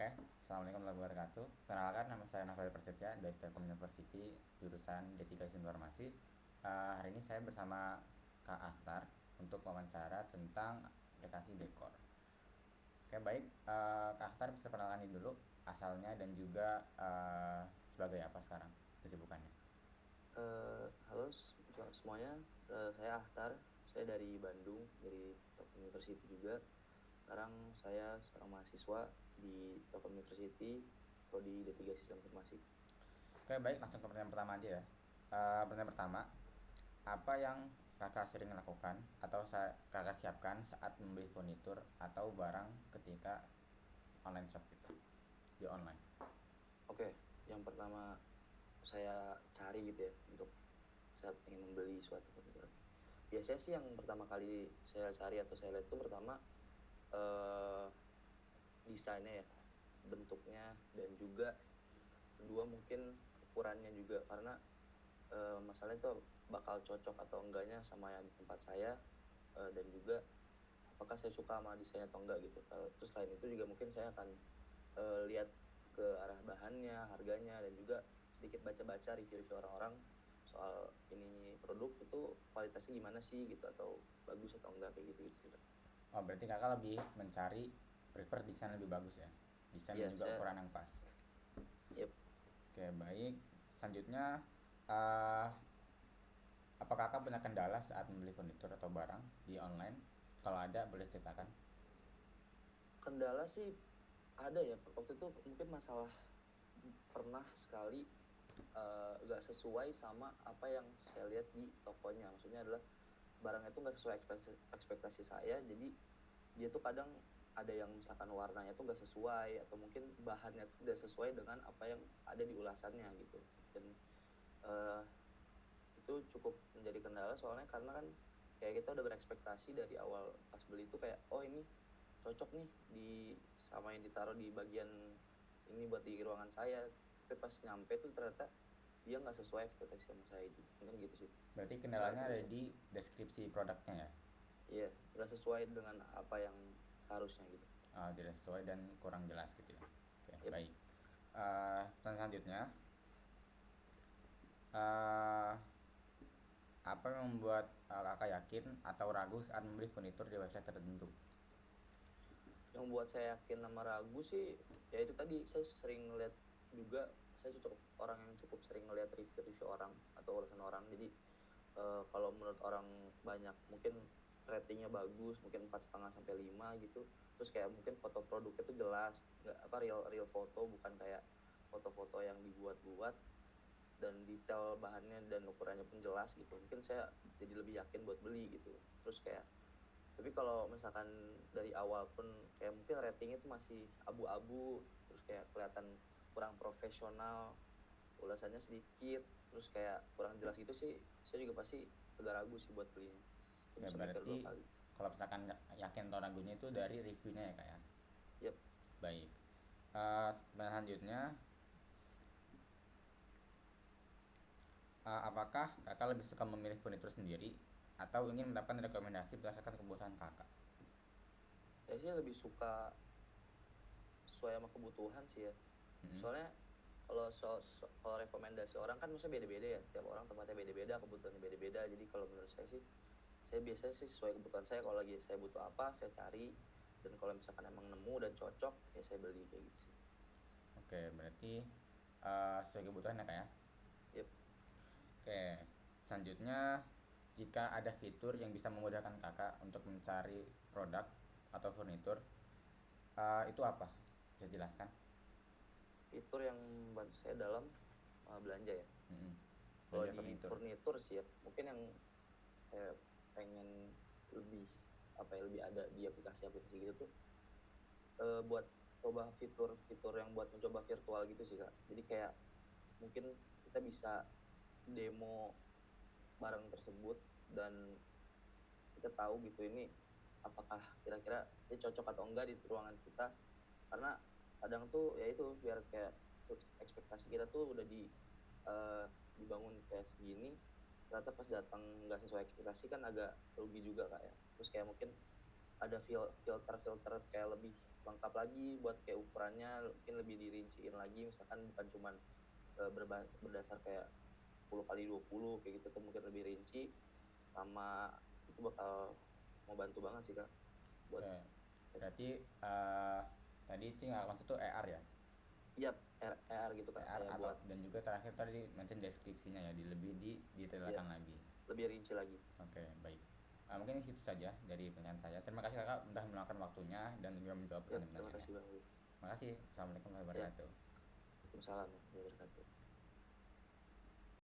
Oke, Assalamualaikum warahmatullahi wabarakatuh. Perkenalkan, nama saya Novel Prasetya dari Telkom University, jurusan D3 Informasi. Hari ini saya bersama Kak Akhtar untuk wawancara tentang aplikasi Dekor. Oke, baik. Kak Akhtar bisa perkenalkan dulu asalnya dan juga sebagai apa sekarang kesibukannya. Halo semuanya, saya Ahtar, saya dari Bandung, dari Telkom University juga. Sekarang saya seorang mahasiswa di Telkom University, prodi D3 Sistem Informasi. Oke, baik. Langsung ke pertanyaan pertama aja ya. Pertanyaan pertama, apa yang kakak sering lakukan atau kakak siapkan saat membeli furnitur atau barang ketika online shop gitu, di online? Oke, yang pertama saya cari gitu ya, untuk saat ingin membeli suatu furnitur. Biasanya sih yang pertama kali saya cari atau saya lihat itu pertama, eh, desainnya ya, bentuknya, dan juga kedua mungkin ukurannya juga, karena masalahnya itu bakal cocok atau enggaknya sama yang di tempat saya, dan juga apakah saya suka sama desainnya atau enggak gitu. Terus selain itu juga mungkin saya akan lihat ke arah bahannya, harganya, dan juga sedikit baca-baca review-review orang-orang soal ini produk itu kualitasnya gimana sih gitu, atau bagus atau enggak, kayak gitu gitu. Oh, berarti kakak lebih mencari prefer desain lebih bagus ya, desain dan Iya, juga saya, ukuran yang pas. yep. Oke, baik. Selanjutnya, eh apakah kakak punya kendala saat membeli furnitur atau barang di online? Kalau ada, boleh ceritakan. Kendala sih ada ya, waktu itu mungkin masalah pernah sekali nggak sesuai sama apa yang saya lihat di tokonya. Maksudnya adalah barangnya tuh nggak sesuai ekspektasi saya, jadi dia tuh kadang ada yang misalkan warnanya tuh nggak sesuai, atau mungkin bahannya tuh tidak sesuai dengan apa yang ada di ulasannya gitu. Dan eh, itu cukup menjadi kendala, soalnya karena kan kayak kita udah berekspektasi dari awal pas beli itu kayak, oh ini cocok nih di sama yang ditaruh di bagian ini buat di ruangan saya, tapi pas nyampe tuh ternyata dia nggak sesuai ekspektasi sama saya itu. Mungkin gitu sih Berarti salah kendalanya ada terbesar. di deskripsi produknya ya. Iya, nggak sesuai dengan apa yang harusnya gitu. Tidak sesuai dan kurang jelas gitu ya. Oke, Yep. baik. Pertanyaan selanjutnya, eh apa yang membuat kakak yakin atau ragu saat membeli furnitur di website tertentu? Yang buat saya yakin sama ragu sih, ya itu tadi, saya sering ngeliat juga, saya cukup orang yang cukup sering ngeliat review-review orang atau ulasan orang. Jadi kalau menurut orang banyak mungkin ratingnya bagus, mungkin 4,5 sampai 5 gitu. Terus kayak mungkin foto produknya tuh jelas, nggak apa, real real foto, bukan kayak foto-foto yang dibuat-buat, dan detail bahannya dan ukurannya pun jelas gitu. Mungkin saya jadi lebih yakin buat beli gitu. Terus kayak, tapi kalau misalkan dari awal pun kayak mungkin ratingnya tuh masih abu-abu, terus kayak kelihatan kurang profesional, ulasannya sedikit, terus kayak kurang jelas gitu sih, saya juga pasti agak ragu sih buat belinya. Saya Ya bisa mikir dua berarti kali. kalau misalkan yakin atau ragunya itu dari reviewnya ya kak ya. Yap. Baik. Selanjutnya, apakah kakak lebih suka memilih furnitur sendiri atau ingin mendapatkan rekomendasi berdasarkan kebutuhan kakak? Saya sih lebih suka sesuai sama kebutuhan sih ya. Mm-mm. Soalnya kalau kalau rekomendasi orang kan mesti beda-beda ya, tiap orang tempatnya beda-beda, kebutuhannya beda-beda. Jadi kalau menurut saya sih, saya biasanya sih sesuai kebutuhan saya. Kalau lagi saya butuh apa, saya cari, dan kalau misalkan emang nemu dan cocok, ya saya beli, kayak gitu sih. Oke, berarti sesuai kebutuhan ya kak ya. Yep. Oke, selanjutnya, jika ada fitur yang bisa memudahkan kakak untuk mencari produk atau furnitur, itu apa? Bisa jelaskan? Fitur yang membantu saya dalam belanja ya. Mm-mm. Kalau Belanja di furnitur. furnitur sih ya, mungkin yang saya pengen lebih, apa ya, lebih ada di aplikasi-aplikasi gitu tuh, buat coba fitur-fitur yang buat mencoba virtual gitu sih kak. Jadi kayak mungkin kita bisa demo barang tersebut, dan kita tahu gitu ini apakah kira-kira ini cocok atau enggak di ruangan kita. Karena kadang tuh ya itu, biar kayak ekspektasi kita tuh udah eh, dibangun kayak segini, ternyata pas datang nggak sesuai ekspektasi, kan agak rugi juga kak ya. Terus kayak mungkin ada filter-filter kayak lebih lengkap lagi buat kayak ukurannya mungkin lebih dirinciin lagi, misalkan bukan cuman berdasar kayak 10 kali 20 kayak gitu tuh, mungkin lebih rinci sama itu bakal mau bantu banget sih Kak buat. Oke, berarti tadi itu yang maksud tuh ER ya? Iya, ER gitu Kak, ER kayak atau buat dan juga terakhir tadi mention deskripsinya ya, lebih ya didetailkan lagi. lebih rinci lagi. Oke, baik. Mungkin itu saja dari penilaian saya. Terima kasih kakak sudah meluangkan waktunya dan juga menjawab Ya, terima pertanyaan-pertanyaannya. kasih Bang. Terima kasih. Assalamualaikum warahmatullahi Ya, wabarakatuh. Waalaikumsalam warahmatullahi wabarakatuh.